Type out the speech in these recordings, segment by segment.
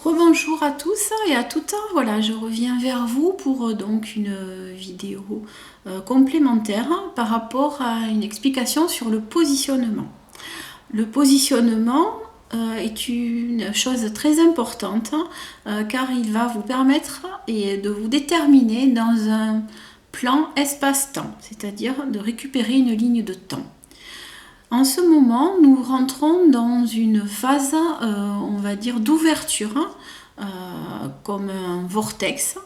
Rebonjour à tous et à toutes. Voilà, je reviens vers vous pour donc une vidéo complémentaire par rapport à une explication sur le positionnement. Le positionnement est une chose très importante car il va vous permettre de vous déterminer dans un plan espace-temps, c'est-à-dire de récupérer une ligne de temps. En ce moment, nous rentrons dans une phase, on va dire, d'ouverture, comme un vortex.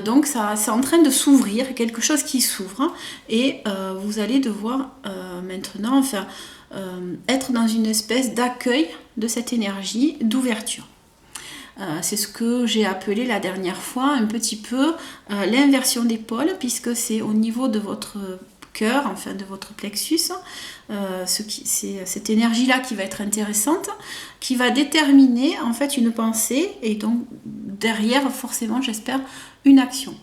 Donc, c'est en train de s'ouvrir, quelque chose qui s'ouvre, et vous allez devoir maintenant être dans une espèce d'accueil de cette énergie d'ouverture. C'est ce que j'ai appelé la dernière fois un petit peu l'inversion des pôles, puisque c'est au niveau de votre cœur, enfin de votre plexus, c'est cette énergie-là qui va être intéressante, qui va déterminer en fait une pensée et donc derrière forcément, j'espère, une action.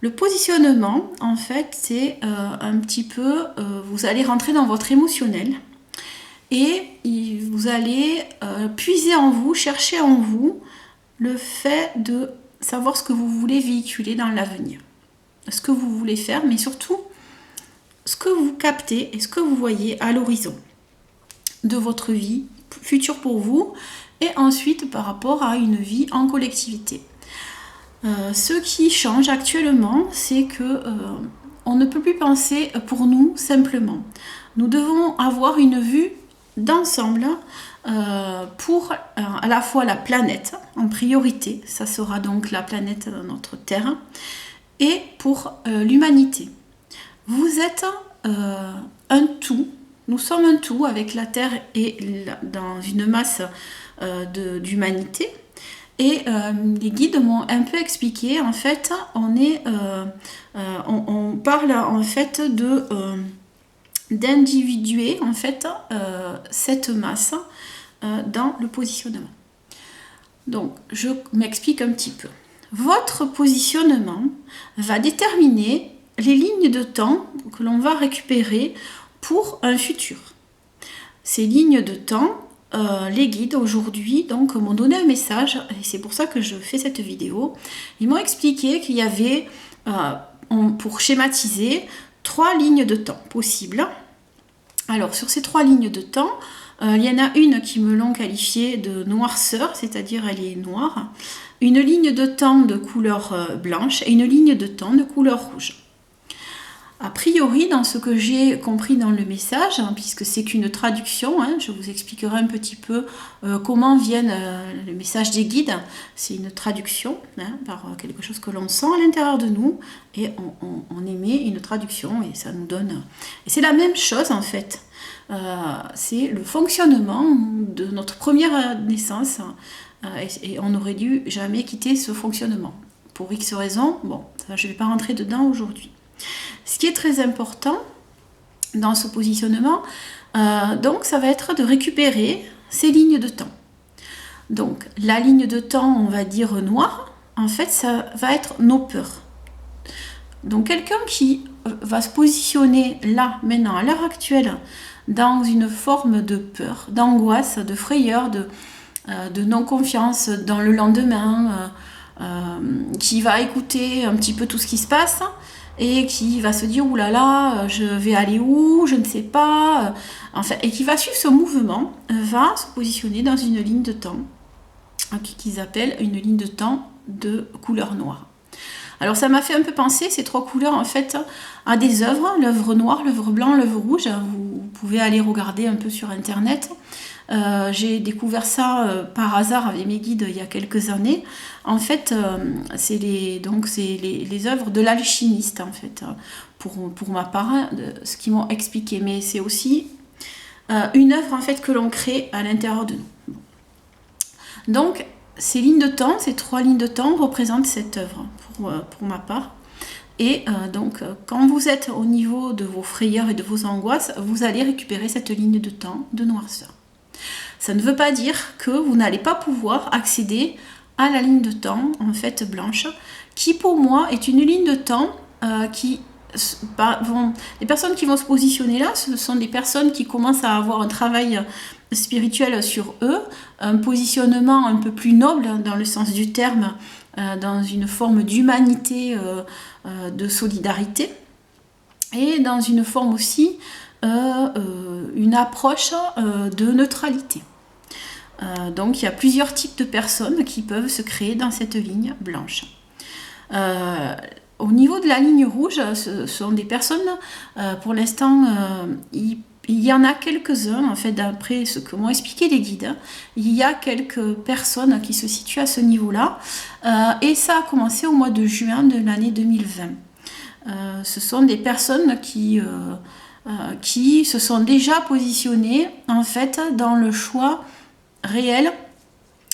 Le positionnement, en fait, c'est un petit peu, vous allez rentrer dans votre émotionnel et vous allez puiser en vous, chercher en vous le fait de savoir ce que vous voulez véhiculer dans l'avenir, ce que vous voulez faire, mais surtout ce que vous captez et ce que vous voyez à l'horizon de votre vie future pour vous et ensuite par rapport à une vie en collectivité. Ce qui change actuellement, c'est que on ne peut plus penser pour nous simplement. Nous devons avoir une vue d'ensemble pour à la fois la planète en priorité, ça sera donc la planète notre Terre, et pour l'humanité. Vous êtes un tout, nous sommes un tout avec la Terre et dans une masse d'humanité. Et les guides m'ont un peu expliqué, en fait, on parle en fait d'individuer en fait cette masse dans le positionnement. Donc, je m'explique un petit peu. Votre positionnement va déterminer les lignes de temps que l'on va récupérer pour un futur. Ces lignes de temps, les guides aujourd'hui donc m'ont donné un message, et c'est pour ça que je fais cette vidéo. Ils m'ont expliqué qu'il y avait, pour schématiser, 3 lignes de temps possibles. Alors sur ces 3 lignes de temps, il y en a une qui me l'ont qualifiée de noirceur, c'est-à-dire elle est noire, une ligne de temps de couleur blanche et une ligne de temps de couleur rouge. A priori, dans ce que j'ai compris dans le message, puisque c'est qu'une traduction, je vous expliquerai un petit peu comment viennent le message des guides. C'est une traduction par quelque chose que l'on sent à l'intérieur de nous et on émet une traduction et ça nous donne... Et c'est la même chose en fait. C'est le fonctionnement de notre première naissance et on n'aurait dû jamais quitter ce fonctionnement. Pour X raisons, bon, je ne vais pas rentrer dedans aujourd'hui. Ce qui est très important dans ce positionnement, donc ça va être de récupérer ces lignes de temps. Donc la ligne de temps, on va dire noire, en fait ça va être nos peurs. Donc quelqu'un qui va se positionner là, maintenant, à l'heure actuelle, dans une forme de peur, d'angoisse, de frayeur, de non-confiance dans le lendemain, qui va écouter un petit peu tout ce qui se passe, et qui va se dire oulala, je vais aller où, je ne sais pas, enfin, et qui va suivre ce mouvement, va se positionner dans une ligne de temps qu'ils appellent une ligne de temps de couleur noire. Alors ça m'a fait un peu penser, ces 3 couleurs en fait, à des œuvres, l'œuvre noire, l'œuvre blanc, l'œuvre rouge. Vous pouvez aller regarder un peu sur internet. J'ai découvert ça par hasard avec mes guides il y a quelques années. En fait, c'est les œuvres de l'alchimiste en fait, pour ma part, ce qu'ils m'ont expliqué. Mais c'est aussi une œuvre en fait que l'on crée à l'intérieur de nous. Donc ces lignes de temps, ces 3 lignes de temps représentent cette œuvre pour ma part. Et donc, quand vous êtes au niveau de vos frayeurs et de vos angoisses, vous allez récupérer cette ligne de temps de noirceur. Ça ne veut pas dire que vous n'allez pas pouvoir accéder à la ligne de temps, en fait, blanche, qui pour moi est une ligne de temps qui les personnes qui vont se positionner là, ce sont des personnes qui commencent à avoir un travail spirituel sur eux, un positionnement un peu plus noble dans le sens du terme, dans une forme d'humanité, de solidarité, et dans une forme aussi, une approche de neutralité. Donc il y a plusieurs types de personnes qui peuvent se créer dans cette ligne blanche. Au niveau de la ligne rouge, ce sont des personnes, pour l'instant, il y en a quelques-uns, en fait, d'après ce que m'ont expliqué les guides, il y a quelques personnes qui se situent à ce niveau-là, et ça a commencé au mois de juin de l'année 2020. Ce sont des personnes qui se sont déjà positionnées, en fait, dans le choix réel,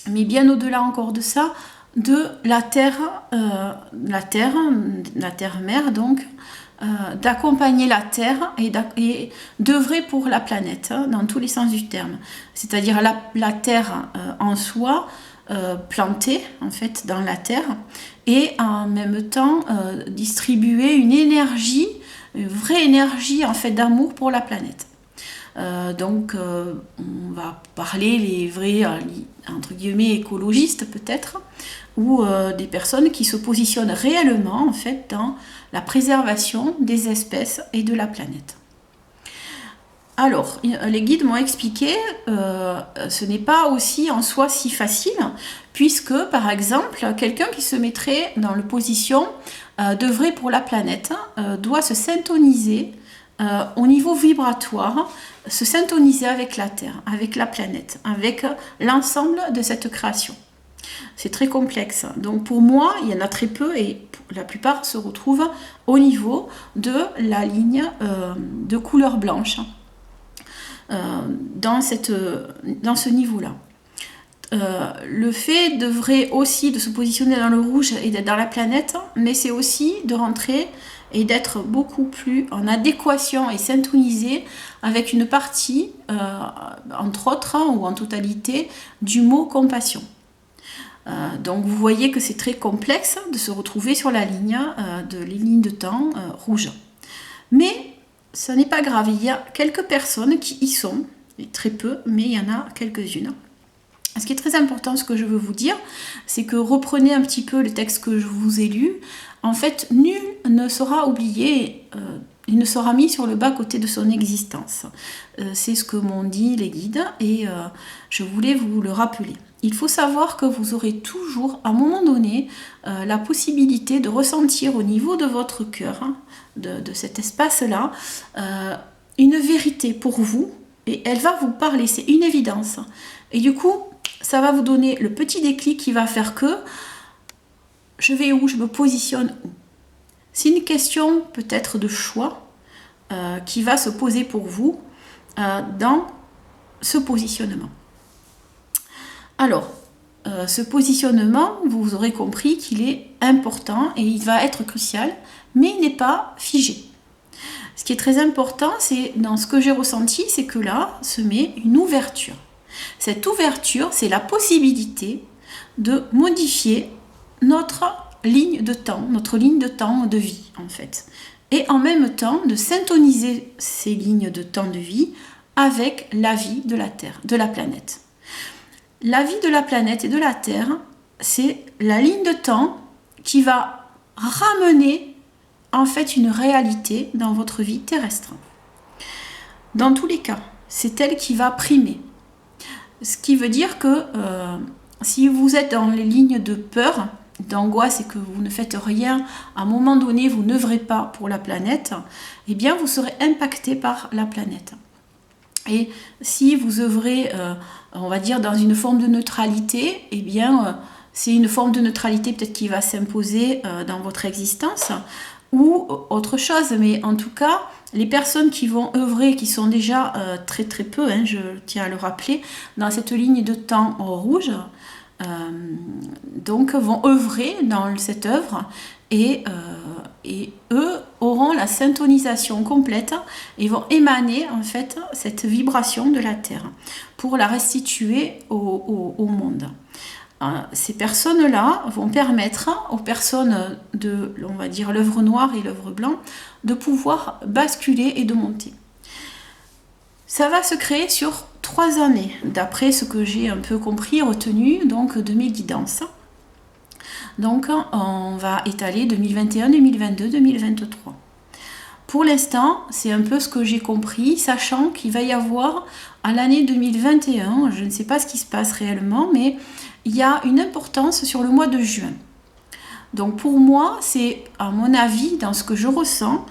mais bien au-delà encore de ça, de la terre mère, donc d'accompagner la terre et d'œuvrer pour la planète, dans tous les sens du terme. C'est-à-dire la terre en soi, plantée en fait dans la terre, et en même temps distribuer une énergie, une vraie énergie en fait d'amour pour la planète. Donc on va parler les vrais entre guillemets écologistes peut-être, ou des personnes qui se positionnent réellement en fait dans la préservation des espèces et de la planète. Alors, les guides m'ont expliqué, ce n'est pas aussi en soi si facile, puisque par exemple, quelqu'un qui se mettrait dans la position d'œuvrer pour la planète doit se syntoniser au niveau vibratoire, se syntoniser avec la Terre, avec la planète, avec l'ensemble de cette création. C'est très complexe. Donc pour moi, il y en a très peu et la plupart se retrouvent au niveau de la ligne de couleur blanche, dans ce niveau-là. Le fait d'œuvrer aussi, de se positionner dans le rouge et d'être dans la planète, mais c'est aussi de rentrer et d'être beaucoup plus en adéquation et syntonisé avec une partie, entre autres, ou en totalité, du mot compassion. Donc vous voyez que c'est très complexe de se retrouver sur la ligne les lignes de temps rouges. Mais ce n'est pas grave, il y a quelques personnes qui y sont, et très peu, mais il y en a quelques-unes. Ce qui est très important, ce que je veux vous dire, c'est que reprenez un petit peu le texte que je vous ai lu. En fait, nul ne sera oublié, il ne sera mis sur le bas-côté de son existence. C'est ce que m'ont dit les guides et je voulais vous le rappeler. Il faut savoir que vous aurez toujours, à un moment donné, la possibilité de ressentir au niveau de votre cœur, de cet espace-là, une vérité pour vous, et elle va vous parler, c'est une évidence. Et du coup, ça va vous donner le petit déclic qui va faire que je vais où, je me positionne où. C'est une question peut-être de choix qui va se poser pour vous dans ce positionnement. Alors, ce positionnement, vous aurez compris qu'il est important et il va être crucial, mais il n'est pas figé. Ce qui est très important, c'est dans ce que j'ai ressenti, c'est que là se met une ouverture. Cette ouverture, c'est la possibilité de modifier notre ligne de temps de vie en fait. Et en même temps de syntoniser ces lignes de temps de vie avec la vie de la Terre, de la planète. La vie de la planète et de la Terre, c'est la ligne de temps qui va ramener en fait une réalité dans votre vie terrestre. Dans tous les cas, c'est elle qui va primer. Ce qui veut dire que si vous êtes dans les lignes de peur, d'angoisse et que vous ne faites rien, à un moment donné, vous n'œuvrez pas pour la planète, eh bien vous serez impacté par la planète. Et si vous œuvrez, on va dire, dans une forme de neutralité, eh bien c'est une forme de neutralité peut-être qui va s'imposer dans votre existence ou autre chose. Mais en tout cas, les personnes qui vont œuvrer, qui sont déjà très très peu, je tiens à le rappeler, dans cette ligne de temps rouge, donc vont œuvrer dans cette œuvre et eux auront la syntonisation complète et vont émaner en fait cette vibration de la Terre pour la restituer au monde. Ces personnes-là vont permettre aux personnes de, on va dire, l'œuvre noire et l'œuvre blanc de pouvoir basculer et de monter. Ça va se créer sur 3 années, d'après ce que j'ai un peu compris, retenu donc de mes guidances. Donc on va étaler 2021, 2022, 2023. Pour l'instant, c'est un peu ce que j'ai compris, sachant qu'il va y avoir à l'année 2021, je ne sais pas ce qui se passe réellement, mais il y a une importance sur le mois de juin. Donc pour moi, c'est à mon avis, dans ce que je ressens,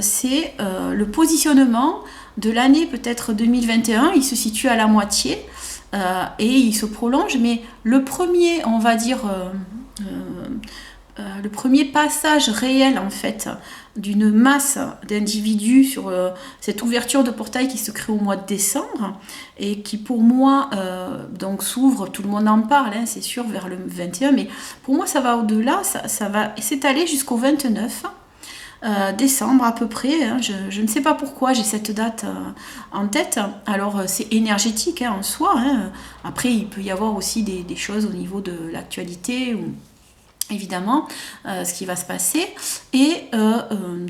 c'est le positionnement de l'année peut-être 2021, il se situe à la moitié et il se prolonge, mais le premier, on va dire, le premier passage réel en fait d'une masse d'individus sur cette ouverture de portail qui se crée au mois de décembre et qui pour moi donc s'ouvre, tout le monde en parle, hein, c'est sûr, vers le 21, mais pour moi ça va au-delà, ça va s'étaler jusqu'au 29 décembre à peu près, hein. Je ne sais pas pourquoi j'ai cette date en tête. Alors c'est énergétique hein, en soi, hein. Après il peut y avoir aussi des choses au niveau de l'actualité ou évidemment ce qui va se passer et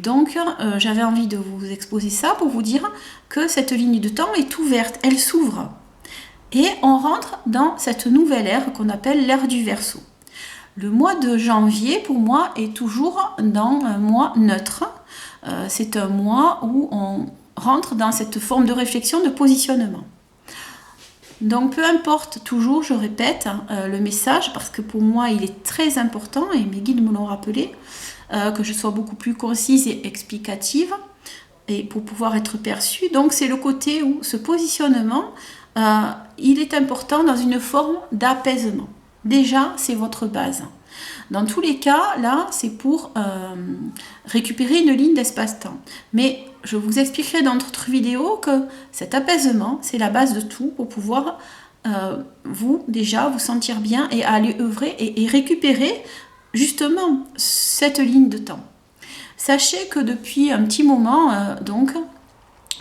donc j'avais envie de vous exposer ça pour vous dire que cette ligne de temps est ouverte, elle s'ouvre et on rentre dans cette nouvelle ère qu'on appelle l'ère du Verseau. Le mois de janvier, pour moi, est toujours dans un mois neutre. C'est un mois où on rentre dans cette forme de réflexion, de positionnement. Donc, peu importe, toujours, je répète, le message, parce que pour moi, il est très important, et mes guides me l'ont rappelé, que je sois beaucoup plus concise et explicative, et pour pouvoir être perçue. Donc, c'est le côté où ce positionnement, il est important dans une forme d'apaisement. Déjà, c'est votre base. Dans tous les cas, là, c'est pour récupérer une ligne d'espace-temps. Mais je vous expliquerai dans d'autres vidéos que cet apaisement, c'est la base de tout pour pouvoir vous sentir bien et aller œuvrer et récupérer justement cette ligne de temps. Sachez que depuis un petit moment, donc,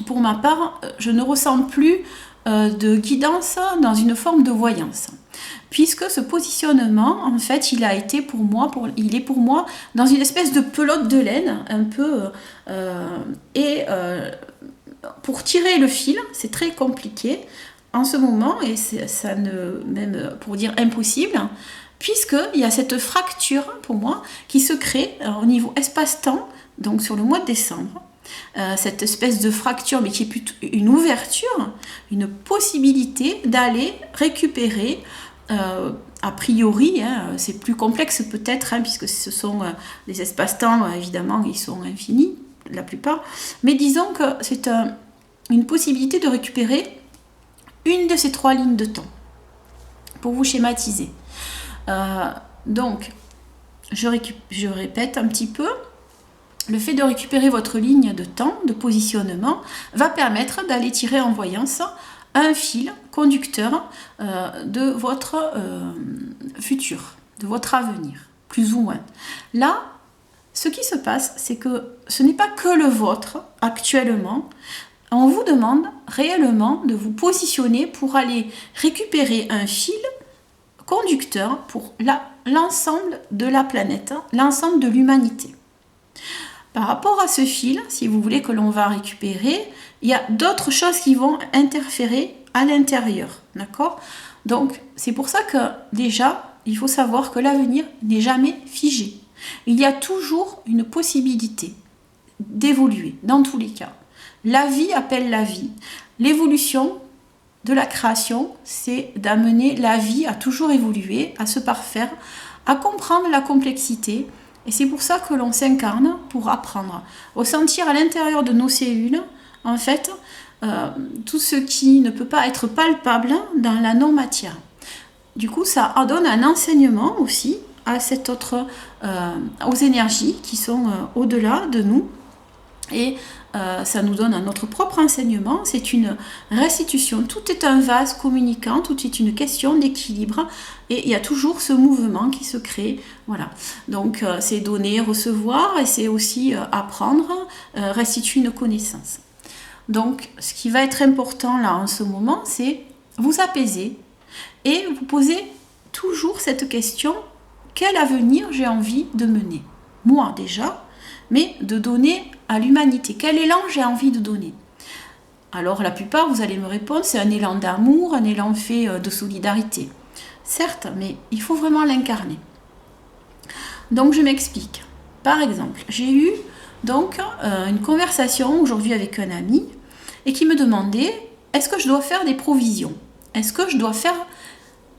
pour ma part, je ne ressens plus de guidance dans une forme de voyance. Puisque ce positionnement, en fait, il est pour moi dans une espèce de pelote de laine, un peu, pour tirer le fil, c'est très compliqué en ce moment, et même pour dire impossible, puisqu'il y a cette fracture, pour moi, qui se crée au niveau espace-temps, donc sur le mois de décembre, cette espèce de fracture, mais qui est plutôt une ouverture, une possibilité d'aller récupérer a priori, hein, c'est plus complexe peut-être, hein, puisque ce sont les espaces-temps, évidemment, ils sont infinis, la plupart, mais disons que c'est une possibilité de récupérer une de ces 3 lignes de temps, pour vous schématiser. Donc, je répète un petit peu, le fait de récupérer votre ligne de temps, de positionnement, va permettre d'aller tirer en voyance un fil conducteur de votre futur, de votre avenir, plus ou moins. Là, ce qui se passe, c'est que ce n'est pas que le vôtre actuellement. On vous demande réellement de vous positionner pour aller récupérer un fil conducteur pour l'ensemble de la planète, l'ensemble de l'humanité. Par rapport à ce fil, si vous voulez que l'on va récupérer, il y a d'autres choses qui vont interférer à l'intérieur, d'accord ? Donc, c'est pour ça que déjà, il faut savoir que l'avenir n'est jamais figé. Il y a toujours une possibilité d'évoluer, dans tous les cas. La vie appelle la vie. L'évolution de la création, c'est d'amener la vie à toujours évoluer, à se parfaire, à comprendre la complexité. Et c'est pour ça que l'on s'incarne, pour apprendre, ressentir à l'intérieur de nos cellules, en fait, tout ce qui ne peut pas être palpable dans la non-matière. Du coup, ça donne un enseignement aussi à aux énergies qui sont au-delà de nous. Et ça nous donne notre propre enseignement, c'est une restitution. Tout est un vase communicant, tout est une question d'équilibre et il y a toujours ce mouvement qui se crée. Voilà. Donc c'est donner, recevoir et c'est aussi apprendre, restituer une connaissance. Donc ce qui va être important là en ce moment, c'est vous apaiser et vous poser toujours cette question, quel avenir j'ai envie de mener? Moi déjà, mais de donner à l'humanité. Quel élan j'ai envie de donner? Alors la plupart, vous allez me répondre, c'est un élan d'amour, un élan fait de solidarité. Certes, mais il faut vraiment l'incarner. Donc je m'explique. Par exemple, j'ai eu donc une conversation aujourd'hui avec un ami et qui me demandait, est-ce que je dois faire des provisions? Est-ce que je dois faire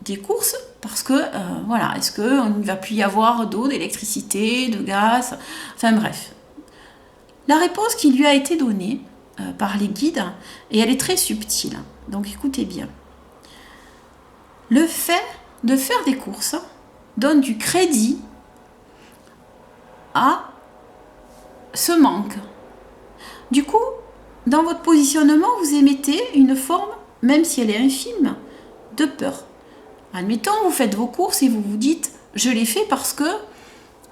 des courses parce que, voilà, est-ce qu'il ne va plus y avoir d'eau, d'électricité, de gaz, enfin bref. La réponse qui lui a été donnée par les guides, et elle est très subtile, donc écoutez bien. Le fait de faire des courses donne du crédit à ce manque. Du coup, dans votre positionnement, vous émettez une forme, même si elle est infime, de peur. Admettons, vous faites vos courses et vous vous dites, je les fais parce que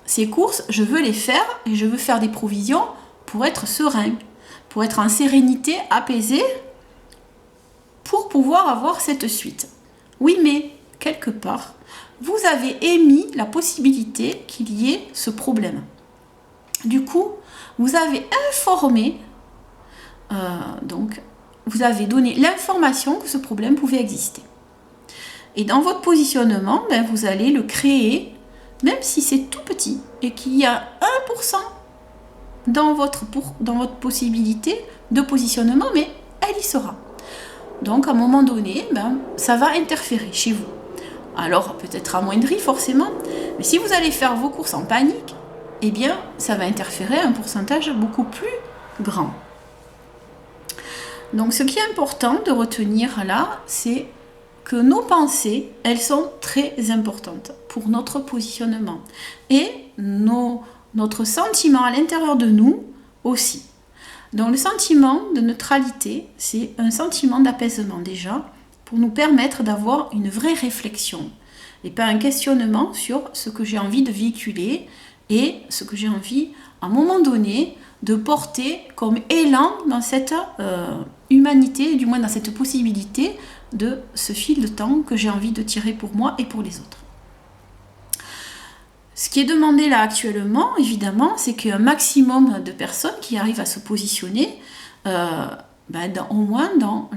ces courses, je veux les faire et je veux faire des provisions pour être serein, pour être en sérénité, apaisé, pour pouvoir avoir cette suite. Oui, mais quelque part, vous avez émis la possibilité qu'il y ait ce problème. Du coup, vous avez informé, donc vous avez donné l'information que ce problème pouvait exister. Et dans votre positionnement, vous allez le créer, même si c'est tout petit, et qu'il y a 1% dans votre possibilité de positionnement, mais elle y sera. Donc à un moment donné, ça va interférer chez vous. Alors peut-être amoindri forcément, mais si vous allez faire vos courses en panique, eh bien ça va interférer à un pourcentage beaucoup plus grand. Donc ce qui est important de retenir là, c'est que nos pensées, elles sont très importantes pour notre positionnement. Et notre sentiment à l'intérieur de nous aussi. Donc le sentiment de neutralité, c'est un sentiment d'apaisement déjà, pour nous permettre d'avoir une vraie réflexion et pas un questionnement sur ce que j'ai envie de véhiculer et ce que j'ai envie, à un moment donné, de porter comme élan dans cette humanité, du moins dans cette possibilité de ce fil de temps que j'ai envie de tirer pour moi et pour les autres. Ce qui est demandé là actuellement, évidemment, c'est qu'il y ait un maximum de personnes qui arrivent à se positionner au moins dans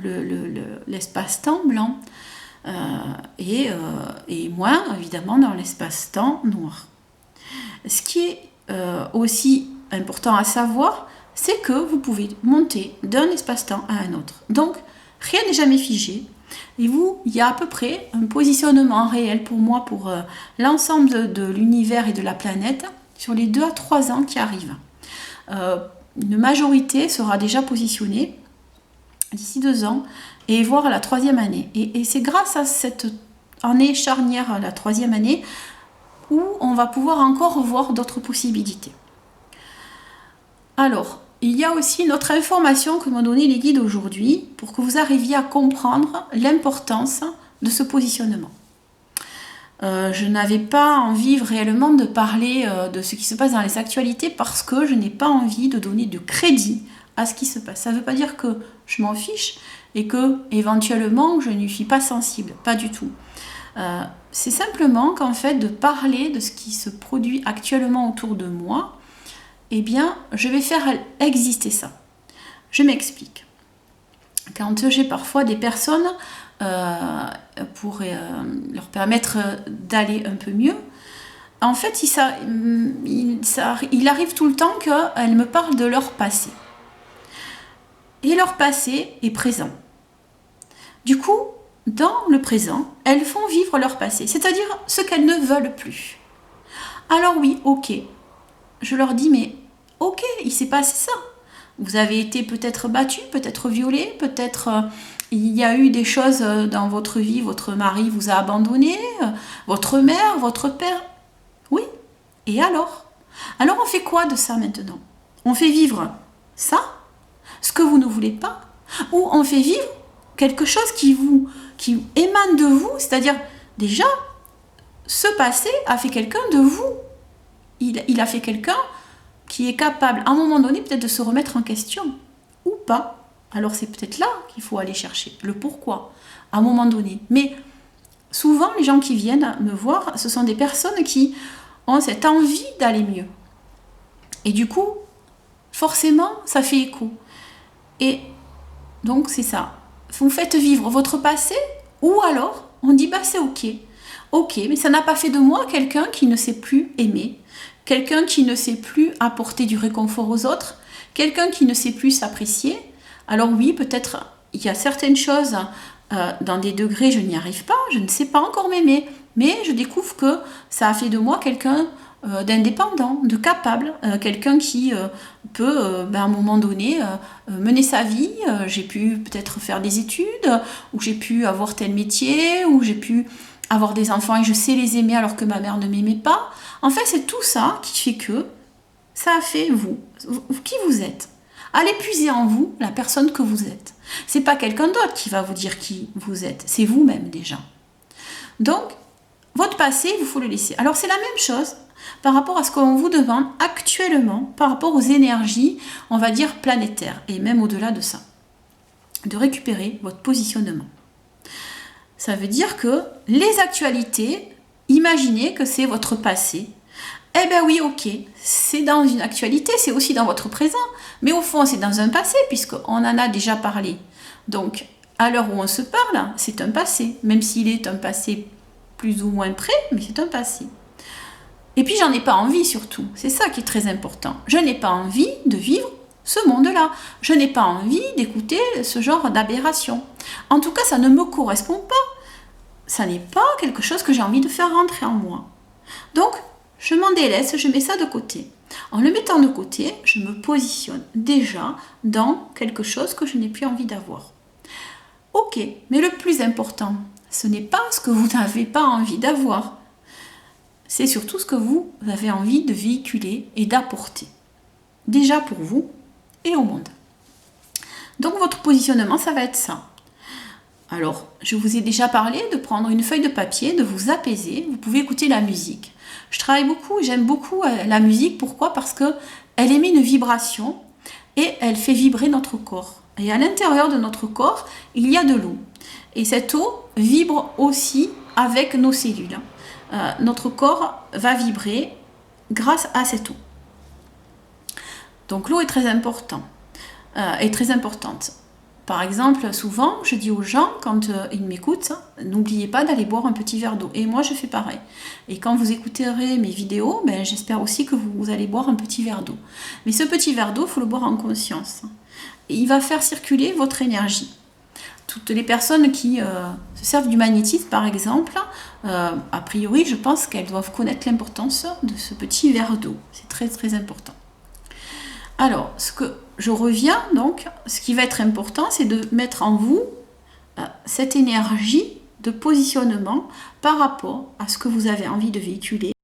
l'espace-temps blanc et moins, évidemment, dans l'espace-temps noir. Ce qui est aussi important à savoir, c'est que vous pouvez monter d'un espace-temps à un autre. Donc, rien n'est jamais figé. Et vous, il y a à peu près un positionnement réel pour moi, pour l'ensemble de l'univers et de la planète, sur les 2 à 3 ans qui arrivent. Une majorité sera déjà positionnée d'ici 2 ans, et voire à la 3e année. Et c'est grâce à cette année charnière, la 3e année, où on va pouvoir encore voir d'autres possibilités. Alors, il y a aussi une autre information que m'ont donné les guides aujourd'hui pour que vous arriviez à comprendre l'importance de ce positionnement. Je n'avais pas envie réellement de parler de ce qui se passe dans les actualités parce que je n'ai pas envie de donner de crédit à ce qui se passe. Ça ne veut pas dire que je m'en fiche et que éventuellement je n'y suis pas sensible, pas du tout. C'est simplement qu'en fait de parler de ce qui se produit actuellement autour de moi, eh bien, je vais faire exister ça. Je m'explique. Quand j'ai parfois des personnes pour leur permettre d'aller un peu mieux, en fait, il arrive tout le temps qu'elles me parlent de leur passé. Et leur passé est présent. Du coup, dans le présent, elles font vivre leur passé, c'est-à-dire ce qu'elles ne veulent plus. Alors oui, ok. Je leur dis, mais ok, il s'est passé ça. Vous avez été peut-être battu, peut-être violé, peut-être il y a eu des choses dans votre vie, votre mari vous a abandonné, votre mère, votre père. Oui, et alors? Alors on fait quoi de ça maintenant? On fait vivre ça, ce que vous ne voulez pas, ou on fait vivre quelque chose qui émane de vous, c'est-à-dire déjà, ce passé a fait quelqu'un de vous. Il a fait quelqu'un qui est capable, à un moment donné, peut-être de se remettre en question, ou pas. Alors c'est peut-être là qu'il faut aller chercher le pourquoi, à un moment donné. Mais souvent, les gens qui viennent me voir, ce sont des personnes qui ont cette envie d'aller mieux. Et du coup, forcément, ça fait écho. Et donc, c'est ça. Vous faites vivre votre passé, ou alors, on dit, bah c'est ok. Ok, mais ça n'a pas fait de moi quelqu'un qui ne sait plus aimer, quelqu'un qui ne sait plus apporter du réconfort aux autres, quelqu'un qui ne sait plus s'apprécier. Alors oui, peut-être il y a certaines choses, dans des degrés, je n'y arrive pas, je ne sais pas encore m'aimer, mais je découvre que ça a fait de moi quelqu'un d'indépendant, de capable, quelqu'un qui peut, à un moment donné, mener sa vie. J'ai pu peut-être faire des études, ou j'ai pu avoir tel métier, ou j'ai pu avoir des enfants et je sais les aimer alors que ma mère ne m'aimait pas. En fait, c'est tout ça qui fait que ça a fait vous, qui vous êtes. Allez puiser en vous la personne que vous êtes. C'est pas quelqu'un d'autre qui va vous dire qui vous êtes, c'est vous-même déjà. Donc, votre passé, il faut le laisser. Alors, c'est la même chose par rapport à ce qu'on vous demande actuellement, par rapport aux énergies, on va dire planétaires, et même au-delà de ça, de récupérer votre positionnement. Ça veut dire que les actualités, imaginez que c'est votre passé. Eh bien oui, ok, c'est dans une actualité, c'est aussi dans votre présent, mais au fond, c'est dans un passé, puisqu'on en a déjà parlé. Donc, à l'heure où on se parle, c'est un passé, même s'il est un passé plus ou moins près, mais c'est un passé. Et puis, j'en ai pas envie surtout, c'est ça qui est très important. Je n'ai pas envie de vivre ce monde-là. Je n'ai pas envie d'écouter ce genre d'aberration. En tout cas, ça ne me correspond pas. Ça n'est pas quelque chose que j'ai envie de faire rentrer en moi. Donc, je m'en délaisse, je mets ça de côté. En le mettant de côté, je me positionne déjà dans quelque chose que je n'ai plus envie d'avoir. Ok, mais le plus important, ce n'est pas ce que vous n'avez pas envie d'avoir. C'est surtout ce que vous avez envie de véhiculer et d'apporter. Déjà pour vous et au monde. Donc votre positionnement, ça va être ça. Alors, je vous ai déjà parlé de prendre une feuille de papier, de vous apaiser. Vous pouvez écouter la musique. Je travaille beaucoup, j'aime beaucoup la musique. Pourquoi ? Parce qu'elle émet une vibration et elle fait vibrer notre corps. Et à l'intérieur de notre corps, il y a de l'eau. Et cette eau vibre aussi avec nos cellules. Notre corps va vibrer grâce à cette eau. Donc l'eau est très importante. Par exemple, souvent, je dis aux gens, quand ils m'écoutent, n'oubliez pas d'aller boire un petit verre d'eau. Et moi, je fais pareil. Et quand vous écouterez mes vidéos, j'espère aussi que vous allez boire un petit verre d'eau. Mais ce petit verre d'eau, il faut le boire en conscience. Et il va faire circuler votre énergie. Toutes les personnes qui se servent du magnétisme, par exemple, a priori, je pense qu'elles doivent connaître l'importance de ce petit verre d'eau. C'est très, très important. Alors, je reviens donc, ce qui va être important, c'est de mettre en vous cette énergie de positionnement par rapport à ce que vous avez envie de véhiculer.